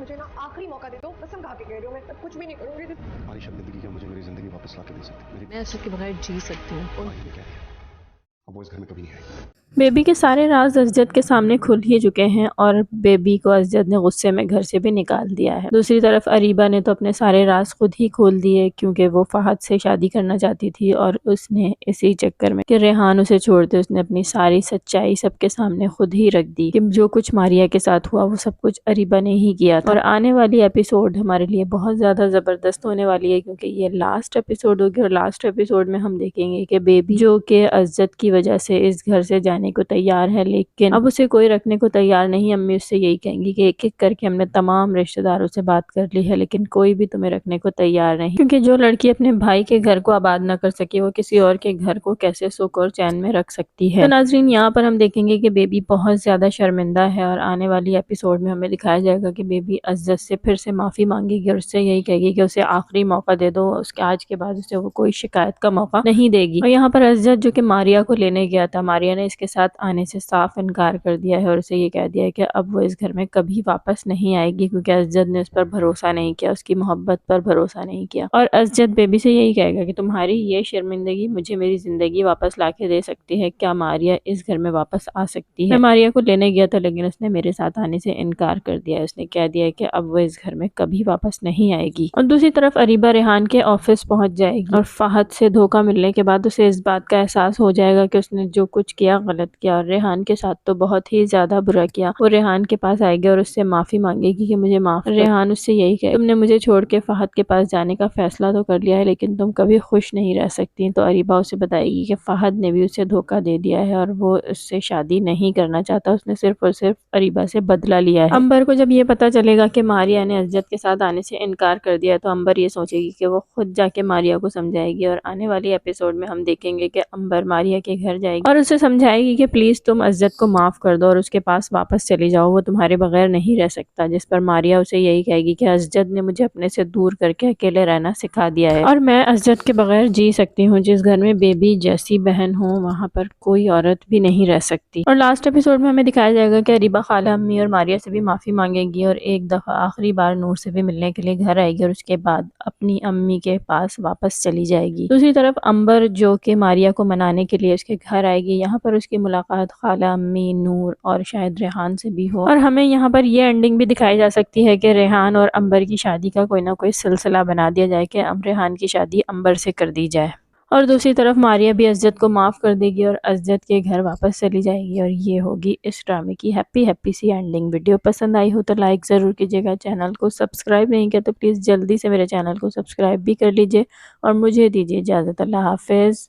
मुझे ना आखिरी मौका दे दो, कसम खा के कह रही हूँ, मैं तब कुछ भी नहीं करूँगी। हमारी शब्द ने की मुझे मेरी जिंदगी वापस ला के दे सकती मेरी मैं उसके बगैर जी सकती हूँ। भाई ने क्या किया, अब वो इस घर में कभी नहीं आएगी। बेबी के सारे राज अजजद के सामने खुल ही चुके हैं और बेबी को अजजद ने गुस्से में घर से भी निकाल दिया है। दूसरी तरफ अरीबा ने तो अपने सारे राज खुद ही खोल दिए क्योंकि वो फहद से शादी करना चाहती थी और उसने इसी चक्कर में कि रेहान उसे छोड़ते उसने अपनी सारी सच्चाई सबके सामने खुद ही रख दी कि जो कुछ मारिया के साथ हुआ वो सब कुछ अरीबा ने ही किया था। और आने वाली एपिसोड हमारे लिए बहुत ज़्यादा ज़बरदस्त होने वाली है क्योंकि ये लास्ट एपिसोड होगी और लास्ट एपिसोड में हम देखेंगे कि बेबी जो कि अजजद की वजह से इस घर से जाने को तैयार है लेकिन अब उसे कोई रखने को तैयार नहीं। अम्मी उससे यही कहेंगी कि एक एक करके हमने तमाम रिश्तेदारों से बात कर ली है लेकिन कोई भी तुम्हें रखने को तैयार नहीं, क्योंकि जो लड़की अपने भाई के घर को आबाद न कर सके वो किसी और के घर को कैसे सुख और चैन में रख सकती है। तो नाजरीन यहाँ पर हम देखेंगे कि बेबी बहुत ज्यादा शर्मिंदा है और आने वाली एपिसोड में हमें दिखाया जाएगा कि बेबी अजजद से फिर से माफी मांगेगी और उससे यही कहेगी कि उसे आखिरी मौका दे दो, उसके आज के बाद उसे वो कोई शिकायत का मौका नहीं देगी। और यहाँ पर अजजद जो कि मारिया को लेने गया था, मारिया ने इसके साथ आने से साफ इनकार कर दिया है और उसे ये कह दिया है कि अब वो इस घर में कभी वापस नहीं आएगी क्योंकि अजजद ने उस पर भरोसा नहीं किया, उसकी मोहब्बत पर भरोसा नहीं किया। और अजजद बेबी से यही कहेगा कि तुम्हारी ये शर्मिंदगी मुझे मेरी जिंदगी वापस ला के दे सकती है, क्या मारिया इस घर में वापस आ सकती है? मैं मारिया को लेने गया था लेकिन उसने मेरे साथ आने से इनकार कर दिया है, उसने कह दिया है कि अब वो इस घर में कभी वापस नहीं आएगी। और दूसरी तरफ अरीबा रेहान के ऑफिस पहुंच जाएगी और फहद से धोखा मिलने के बाद उसे इस बात का एहसास हो जाएगा कि उसने जो कुछ किया गलत किया और रेहान के साथ तो बहुत ही ज्यादा बुरा किया। वो रेहान के पास आएगी और उससे माफी मांगेगी कि मुझे माफ कर। रेहान उससे यही कहे तुमने मुझे छोड़ के फहद के पास जाने का फैसला तो कर लिया है लेकिन तुम कभी खुश नहीं रह सकती। तो अरीबा उसे बताएगी कि फहद ने भी उसे धोखा दे दिया है और वो उससे शादी नहीं करना चाहता, उसने सिर्फ और सिर्फ अरीबा से बदला लिया है। अंबर को जब ये पता चलेगा कि मारिया ने अजजद के साथ आने से इनकार कर दिया तो अंबर ये सोचेगी कि वो खुद जाके मारिया को समझाएगी और आने वाली एपिसोड में हम देखेंगे कि अंबर मारिया के घर जाएगी और उसे समझाएगी कि प्लीज तुम अजजद को माफ कर दो और उसके पास वापस चली जाओ, वो तुम्हारे बगैर नहीं रह सकता। जिस पर मारिया उसे यही कहेगी कि अजजद ने मुझे अपने से दूर करके अकेले रहना सिखा दिया है और मैं अजजद के बगैर जी सकती हूँ। जिस घर में बेबी जैसी बहन हो वहाँ पर कोई औरत भी नहीं रह सकती। और लास्ट एपिसोड में हमें दिखाया जाएगा कि अरीबा खाला अम्मी और मारिया से भी माफी मांगेगी और एक दफा आखिरी बार नूर से भी मिलने के लिए घर आएगी और उसके बाद अपनी अम्मी के पास वापस चली जाएगी। दूसरी तरफ अंबर जो कि मारिया को मनाने के लिए उसके घर आएगी, यहाँ पर उसकी मुलाकात खाला अम्मी, नूर और शायद रेहान से भी हो और हमें यहाँ पर ये एंडिंग भी दिखाई जा सकती है कि रेहान और अंबर की शादी का कोई ना कोई सिलसिला बना दिया जाए कि रेहान की शादी अंबर से कर दी जाए। और दूसरी तरफ मारिया भी अजजद को माफ कर देगी और अजजद के घर वापस चली जाएगी और ये होगी इस ड्रामे की हैप्पी सी एंडिंग। वीडियो पसंद आई हो तो लाइक ज़रूर कीजिएगा, चैनल को सब्सक्राइब नहीं किया तो प्लीज़ जल्दी से मेरे चैनल को सब्सक्राइब भी कर लीजिए और मुझे दीजिए इजाज़त। अल्लाह हाफिज़।